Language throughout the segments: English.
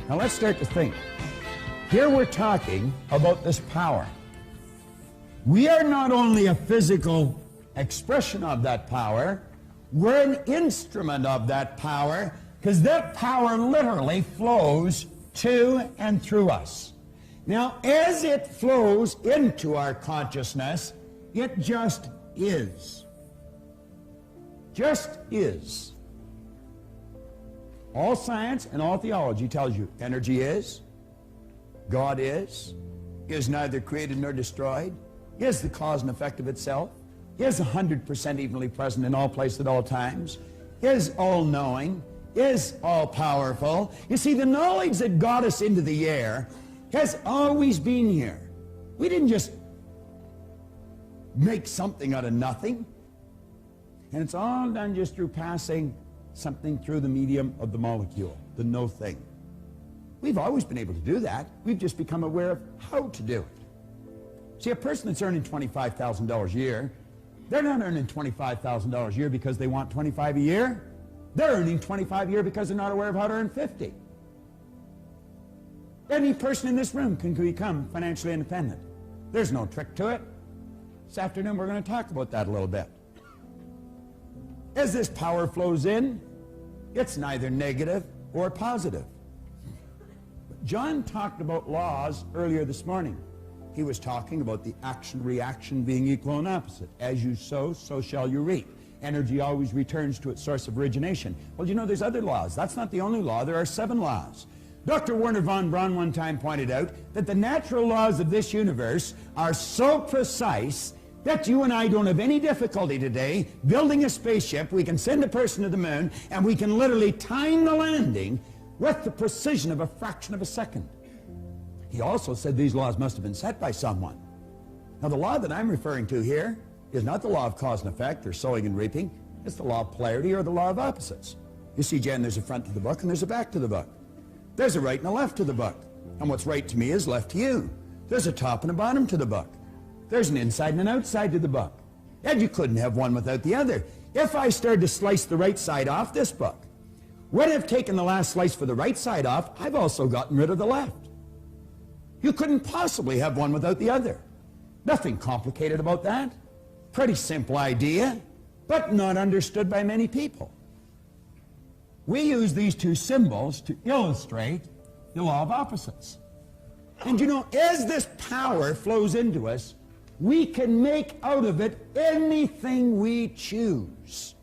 Now let's start to think. Here we're talking about this power. We are not only a physical expression of that power, we're an instrument of that power, because that power literally flows to and through us. Now, as it flows into our consciousness, it just is. Just is. All science and all theology tells you energy is, God is neither created nor destroyed, is the cause and effect of itself, is 100% evenly present in all places at all times, is all-knowing, is all-powerful. You see, the knowledge that got us into the air has always been here. We didn't just make something out of nothing. And it's all done just through passing something through the medium of the molecule, the no thing. We've always been able to do that. We've just become aware of how to do it. See, a person that's earning $25,000 a year, they're not earning $25,000 a year because they want 25 a year. They're earning 25 a year because they're not aware of how to earn 50. Any person in this room can become financially independent. There's no trick to it. This afternoon we're going to talk about that a little bit. As this power flows in, it's neither negative or positive. John talked about laws earlier this morning. He was talking about the action-reaction being equal and opposite. As you sow, so shall you reap. Energy always returns to its source of origination. Well, you know, there's other laws. That's not the only law. There are 7 laws. Dr. Werner von Braun one time pointed out that the natural laws of this universe are so precise that you and I don't have any difficulty today building a spaceship. We can send a person to the moon, and we can literally time the landing with the precision of a fraction of a second. He also said these laws must have been set by someone. Now, the law that I'm referring to here is not the law of cause and effect or sowing and reaping. It's the law of polarity or the law of opposites. You see, Jen, there's a front to the book and there's a back to the book. There's a right and a left to the book. And what's right to me is left to you. There's a top and a bottom to the book. There's an inside and an outside to the book. And you couldn't have one without the other. If I started to slice the right side off this book, when I've taken the last slice for the right side off, I've also gotten rid of the left. You couldn't possibly have one without the other. Nothing complicated about that. Pretty simple idea, but not understood by many people. We use these 2 symbols to illustrate the law of opposites. And you know, as this power flows into us, we can make out of it anything we choose.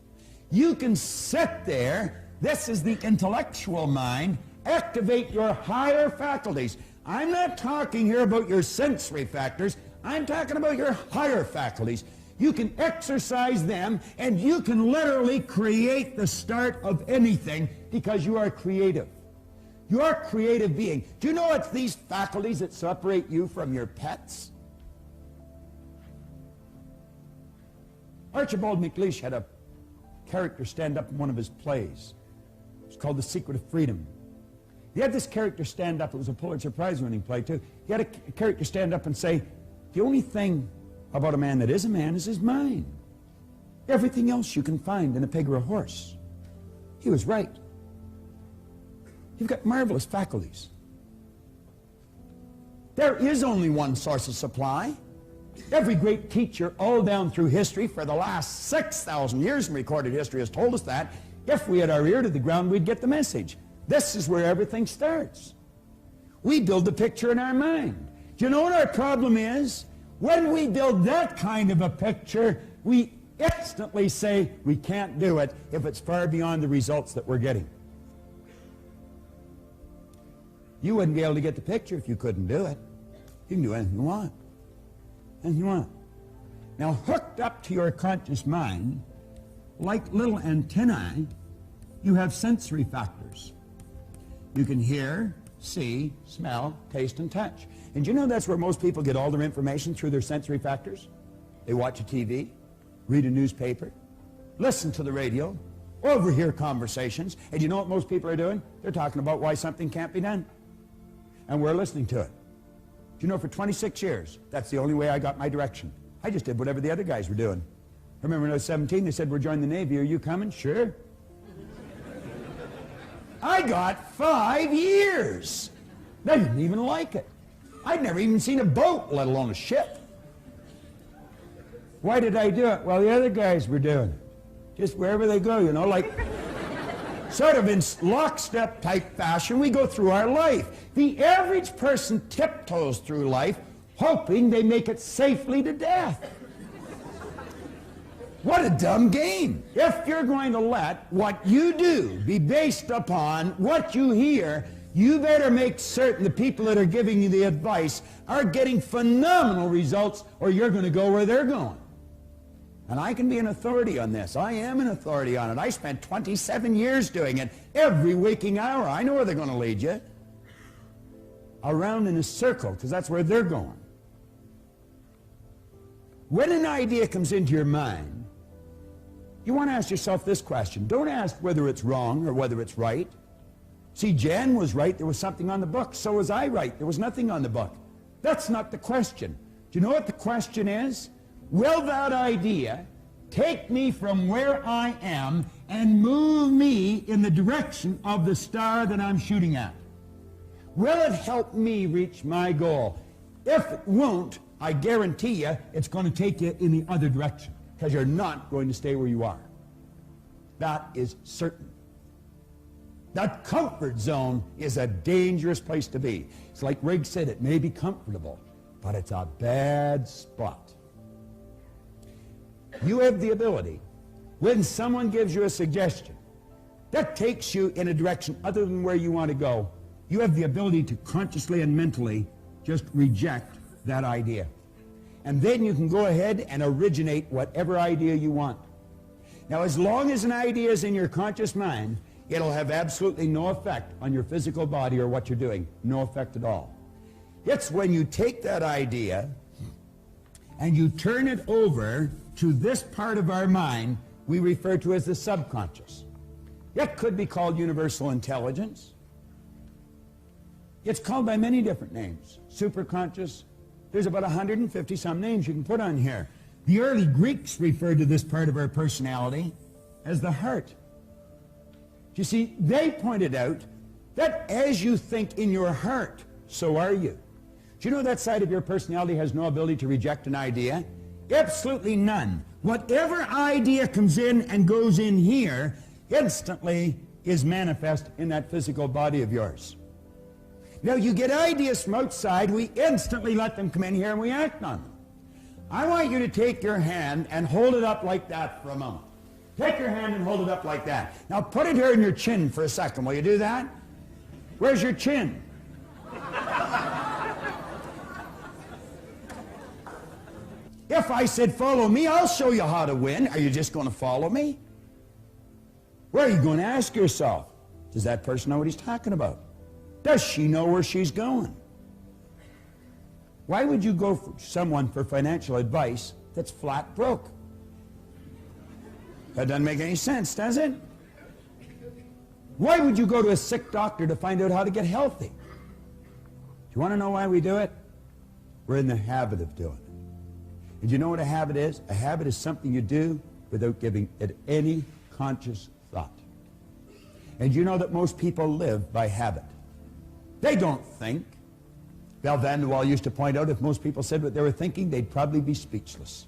You can sit there, this is the intellectual mind, activate your higher faculties. I'm not talking here about your sensory factors, I'm talking about your higher faculties. You can exercise them, and you can literally create the start of anything because you are creative. You are a creative being. Do you know it's these faculties that separate you from your pets? Archibald MacLeish had a character stand up in one of his plays. It's called The Secret of Freedom. He had this character stand up. It was a Pulitzer Prize-winning play, too. He had a character stand up and say, the only thing about a man that is a man is his mind. Everything else you can find in a pig or a horse. He was right. You've got marvelous faculties. There is only one source of supply. Every great teacher all down through history for the last 6,000 years in recorded history has told us that. If we had our ear to the ground, we'd get the message. This is where everything starts. We build the picture in our mind. Do you know what our problem is? When we build that kind of a picture, we instantly say we can't do it if it's far beyond the results that we're getting. You wouldn't be able to get the picture if you couldn't do it. You can do anything you want. Anything you want. Now, hooked up to your conscious mind, like little antennae, you have sensory factors. You can hear, see, smell, taste, and touch. And you know that's where most people get all their information, through their sensory factors? They watch a TV, read a newspaper, listen to the radio, overhear conversations, and you know what most people are doing? They're talking about why something can't be done. And we're listening to it. Do you know, for 26 years, that's the only way I got my direction. I just did whatever the other guys were doing. I remember when I was 17, they said, we're joining the Navy. Are you coming? Sure. I got 5 years. I didn't even like it. I'd never even seen a boat, let alone a ship. Why did I do it? Well, the other guys were doing it. Just wherever they go, you know, like sort of in lockstep type fashion, we go through our life. The average person tiptoes through life hoping they make it safely to death. What a dumb game. If you're going to let what you do be based upon what you hear, you better make certain the people that are giving you the advice are getting phenomenal results, or you're going to go where they're going. And I can be an authority on this. I am an authority on it. I spent 27 years doing it every waking hour. I know where they're going to lead you. Around in a circle, because that's where they're going. When an idea comes into your mind, you want to ask yourself this question. Don't ask whether it's wrong or whether it's right. See, Jan was right. There was something on the book. So was I right. There was nothing on the book. That's not the question. Do you know what the question is? Will that idea take me from where I am and move me in the direction of the star that I'm shooting at? Will it help me reach my goal? If it won't, I guarantee you it's going to take you in the other direction, because you're not going to stay where you are. That is certain. That comfort zone is a dangerous place to be. It's like Riggs said, it may be comfortable, but it's a bad spot. You have the ability, when someone gives you a suggestion that takes you in a direction other than where you want to go, you have the ability to consciously and mentally just reject that idea. And then you can go ahead and originate whatever idea you want. Now, as long as an idea is in your conscious mind, it'll have absolutely no effect on your physical body or what you're doing. No effect at all. It's when you take that idea and you turn it over to this part of our mind we refer to as the subconscious. It could be called universal intelligence. It's called by many different names. Superconscious. There's about 150 some names you can put on here. The early Greeks referred to this part of our personality as the heart. You see, they pointed out that as you think in your heart, so are you. Do you know that side of your personality has no ability to reject an idea? Absolutely none. Whatever idea comes in and goes in here instantly is manifest in that physical body of yours. Now, you get ideas from outside, we instantly let them come in here and we act on them. I want you to take your hand and hold it up like that for a moment. Take your hand and hold it up like that. Now put it here in your chin for a second. Will you do that? Where's your chin? If I said, follow me, I'll show you how to win. Are you just going to follow me? Where are you going to ask yourself? Does that person know what he's talking about? Does she know where she's going? Why would you go for someone for financial advice that's flat broke? That doesn't make any sense, does it? Why would you go to a sick doctor to find out how to get healthy? Do you want to know why we do it? We're in the habit of doing it. And you know what a habit is? A habit is something you do without giving it any conscious thought. And you know that most people live by habit. They don't think. Val Van Wall used to point out if most people said what they were thinking, they'd probably be speechless.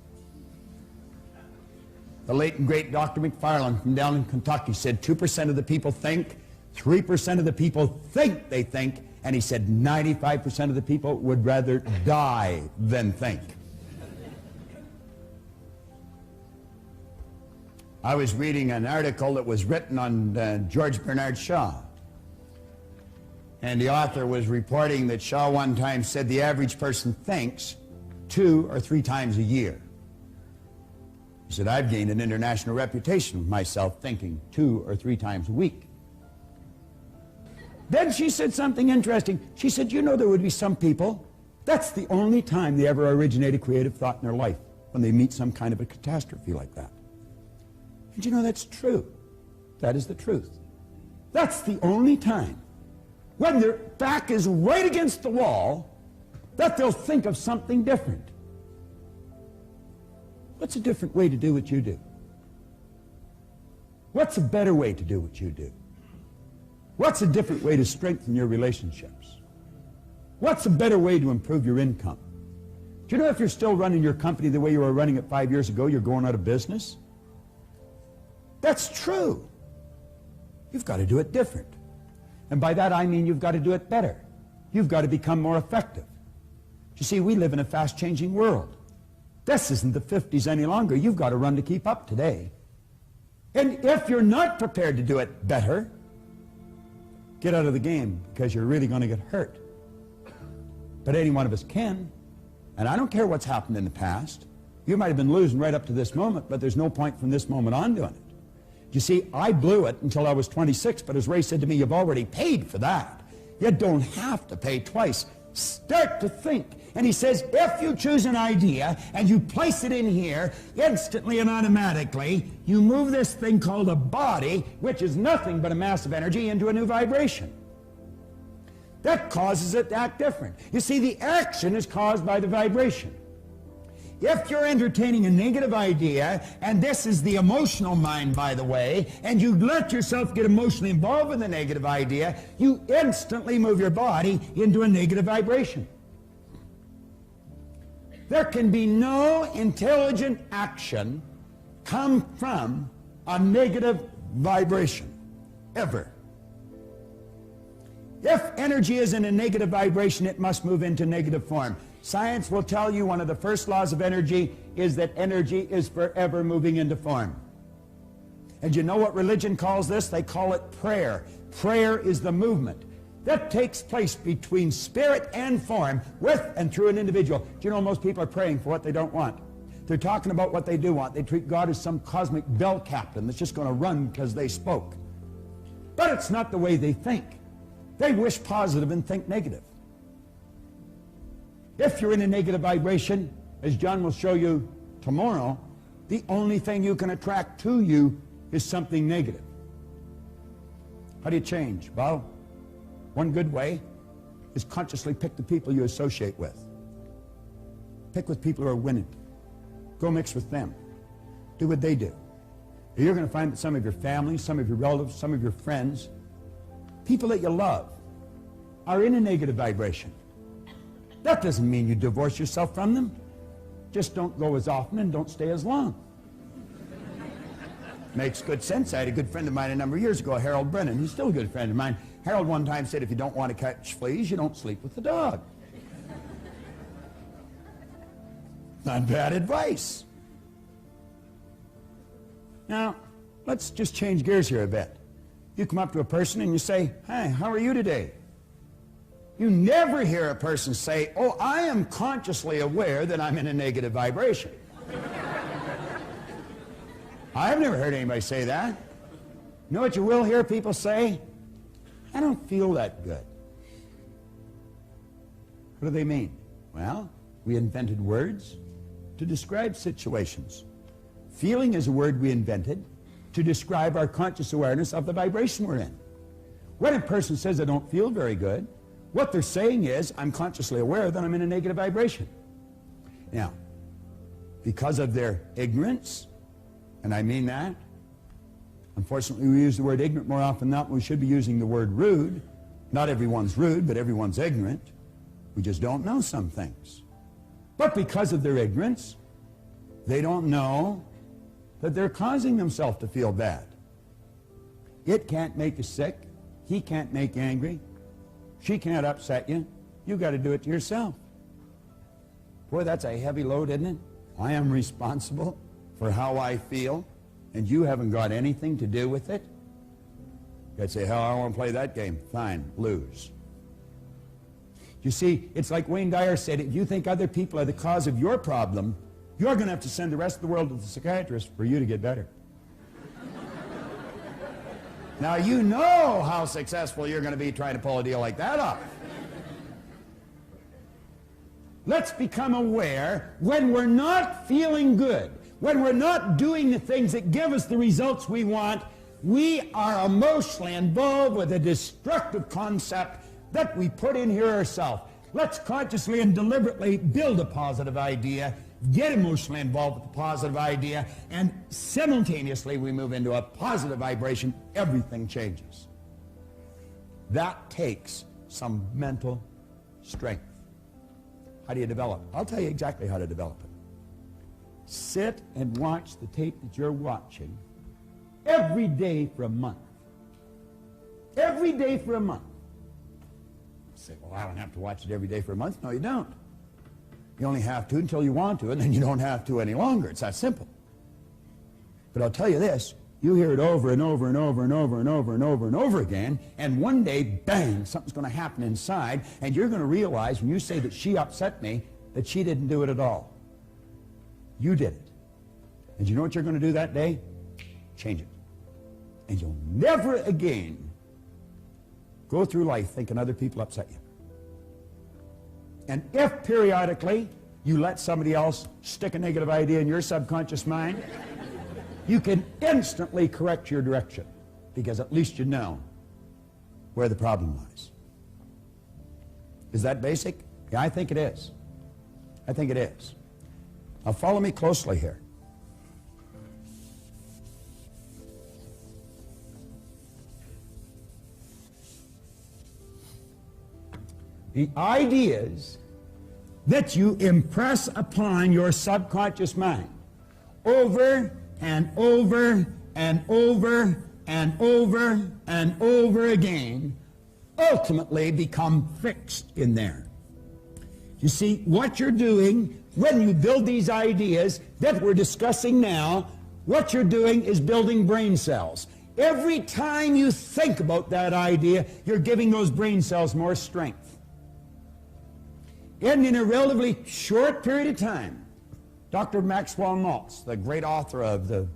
The late and great Dr. McFarland from down in Kentucky said 2% of the people think, 3% of the people think they think, and he said 95% of the people would rather die than think. I was reading an article that was written on George Bernard Shaw. And the author was reporting that Shaw one time said the average person thinks 2 or 3 times a year. He said, I've gained an international reputation of myself thinking 2 or 3 times a week. Then she said something interesting. She said, you know, there would be some people, that's the only time they ever originate a creative thought in their life, when they meet some kind of a catastrophe like that. And you know, that's true. That is the truth. That's the only time, when their back is right against the wall, that they'll think of something different. What's a different way to do what you do? What's a better way to do what you do? What's a different way to strengthen your relationships? What's a better way to improve your income? Do you know if you're still running your company the way you were running it 5 years ago, you're going out of business? That's true. You've got to do it different. And by that I mean you've got to do it better. You've got to become more effective. You see, we live in a fast-changing world. This isn't the 50s any longer. You've got to run to keep up today. And if you're not prepared to do it better, get out of the game, because you're really going to get hurt. But any one of us can. And I don't care what's happened in the past. You might have been losing right up to this moment, but there's no point from this moment on doing it. You see, I blew it until I was 26, but as Ray said to me, you've already paid for that. You don't have to pay twice. Start to think. And he says, if you choose an idea and you place it in here, instantly and automatically, you move this thing called a body, which is nothing but a mass of energy, into a new vibration. That causes it to act different. You see, the action is caused by the vibration. If you're entertaining a negative idea, and this is the emotional mind, by the way, and you let yourself get emotionally involved with the negative idea, you instantly move your body into a negative vibration. There can be no intelligent action come from a negative vibration, ever. If energy is in a negative vibration, it must move into negative form. Science will tell you one of the first laws of energy is that energy is forever moving into form. And you know what religion calls this? They call it prayer. Prayer is the movement that takes place between spirit and form, with and through an individual. Do you know most people are praying for what they don't want? They're talking about what they do want. They treat God as some cosmic bell captain that's just going to run because they spoke. But it's not the way they think. They wish positive and think negative. If you're in a negative vibration, as John will show you tomorrow, the only thing you can attract to you is something negative. How do you change? Well, one good way is consciously pick the people you associate with. Pick with people who are winning. Go mix with them. Do what they do. You're going to find that some of your family, some of your relatives, some of your friends, people that you love, are in a negative vibration. That doesn't mean you divorce yourself from them. Just don't go as often and don't stay as long. Makes good sense. I had a good friend of mine a number of years ago, Harold Brennan. He's still a good friend of mine. Harold one time said, if you don't want to catch fleas, you don't sleep with the dog. Not bad advice. Now, let's just change gears here a bit. You come up to a person and you say, "Hi, how are you today?" You never hear a person say, "Oh, I am consciously aware that I'm in a negative vibration." I've never heard anybody say that. You know what you will hear people say? "I don't feel that good." What do they mean? Well, we invented words to describe situations. Feeling is a word we invented to describe our conscious awareness of the vibration we're in. When a person says, "I don't feel very good," what they're saying is, I'm consciously aware that I'm in a negative vibration. Now, because of their ignorance, and I mean that, unfortunately we use the word ignorant more often than not. We should be using the word rude. Not everyone's rude, but everyone's ignorant. We just don't know some things. But because of their ignorance, they don't know that they're causing themselves to feel bad. It can't make you sick. He can't make you angry. She can't upset you. You've got to do it to yourself. Boy, that's a heavy load, isn't it? I am responsible for how I feel, and you haven't got anything to do with it. You'd say, "Hell, I don't want to play that game." Fine, lose. You see, it's like Wayne Dyer said, if you think other people are the cause of your problem, you're going to have to send the rest of the world to the psychiatrist for you to get better. Now, you know how successful you're going to be trying to pull a deal like that off. Let's become aware when we're not feeling good, when we're not doing the things that give us the results we want, we are emotionally involved with a destructive concept that we put in here ourselves. Let's consciously and deliberately build a positive idea, get emotionally involved with the positive idea, and simultaneously we move into a positive vibration. Everything changes. That takes some mental strength. How do you develop? I'll tell you exactly how to develop it. Sit and watch the tape that you're watching every day for a month. Every day for a month. You say, well, I don't have to watch it every day for a month. No, you don't. You only have to until you want to, and then you don't have to any longer. It's that simple. But I'll tell you this, you hear it over and over and over and over and over and over and over again, and one day, bang, something's going to happen inside, and you're going to realize when you say that she upset me, that she didn't do it at all. You did it. And you know what you're going to do that day? Change it. And you'll never again go through life thinking other people upset you. And if periodically you let somebody else stick a negative idea in your subconscious mind, you can instantly correct your direction, because at least you know where the problem lies. Is that basic? Yeah, I think it is. I think it is. Now follow me closely here. The ideas that you impress upon your subconscious mind over and over and over and over and over again ultimately become fixed in there. You see, what you're doing when you build these ideas that we're discussing now, what you're doing is building brain cells. Every time you think about that idea, you're giving those brain cells more strength. And in a relatively short period of time, Dr. Maxwell Maltz, the great author of the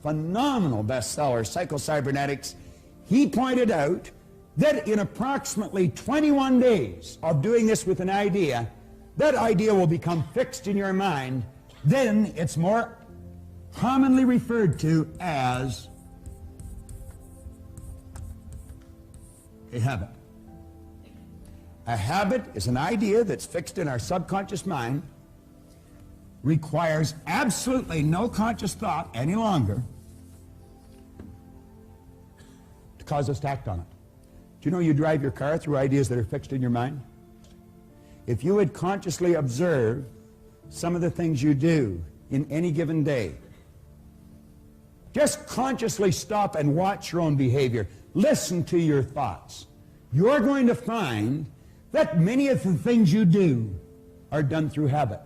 phenomenal bestseller, Psycho-Cybernetics, he pointed out that in approximately 21 days of doing this with an idea, that idea will become fixed in your mind. Then it's more commonly referred to as a habit. A habit is an idea that's fixed in our subconscious mind, requires absolutely no conscious thought any longer to cause us to act on it. Do you know you drive your car through ideas that are fixed in your mind? If you would consciously observe some of the things you do in any given day, just consciously stop and watch your own behavior. Listen to your thoughts. You're going to find that many of the things you do are done through habit.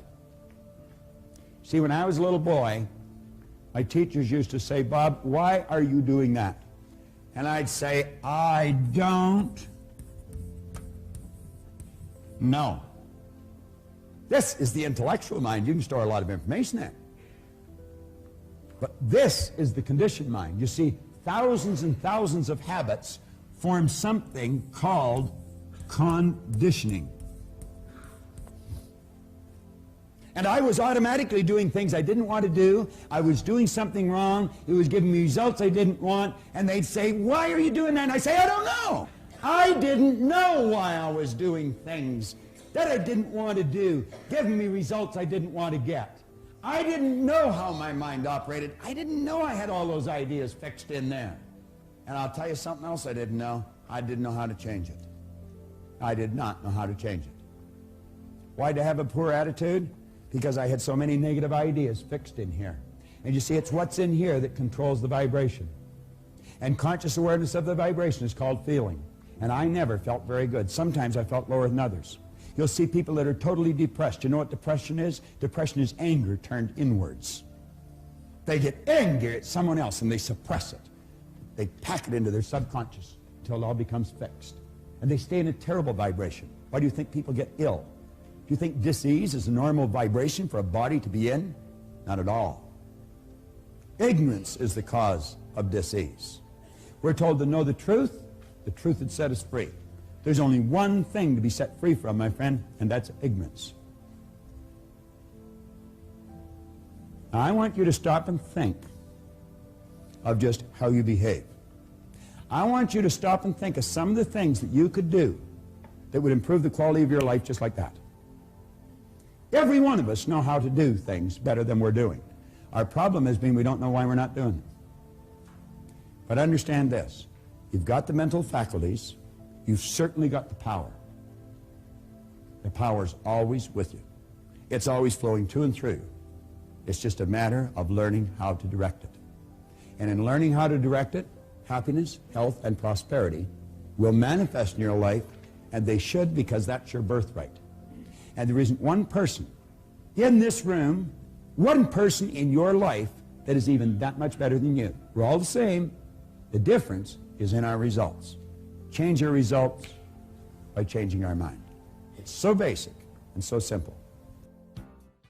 See, when I was a little boy, my teachers used to say, Bob, why are you doing that? And I'd say, I don't know. This is the intellectual mind. You can store a lot of information there. But this is the conditioned mind. You see, thousands and thousands of habits form something called conditioning. And I was automatically doing things I didn't want to do. I was doing something wrong. It was giving me results I didn't want. And they'd say, why are you doing that? And I say, I don't know. I didn't know why I was doing things that I didn't want to do, giving me results I didn't want to get. I didn't know how my mind operated. I didn't know I had all those ideas fixed in there. And I'll tell you something else I didn't know. I didn't know how to change it. I did not know how to change it. Why did I have a poor attitude? Because I had so many negative ideas fixed in here. And you see, it's what's in here that controls the vibration. And conscious awareness of the vibration is called feeling. And I never felt very good. Sometimes I felt lower than others. You'll see people that are totally depressed. You know what depression is? Depression is anger turned inwards. They get angry at someone else and they suppress it. They pack it into their subconscious until it all becomes fixed. And they stay in a terrible vibration. Why do you think people get ill? Do you think dis-ease is a normal vibration for a body to be in? Not at all. Ignorance is the cause of dis-ease. We're told to know the truth would set us free. There's only one thing to be set free from, my friend, and that's ignorance. Now, I want you to stop and think of just how you behave. I want you to stop and think of some of the things that you could do that would improve the quality of your life just like that. Every one of us know how to do things better than we're doing. Our problem has been we don't know why we're not doing it. But understand this. You've got the mental faculties. you've certainly got the power. The power's always with you. It's always flowing to and through. It's just a matter of learning how to direct it. And in learning how to direct it, happiness, health, and prosperity will manifest in your life, and they should, because that's your birthright. And there isn't one person in this room, one person in your life that is even that much better than you. We're all the same. The difference is in our results. Change your results by changing our mind. It's so basic and so simple.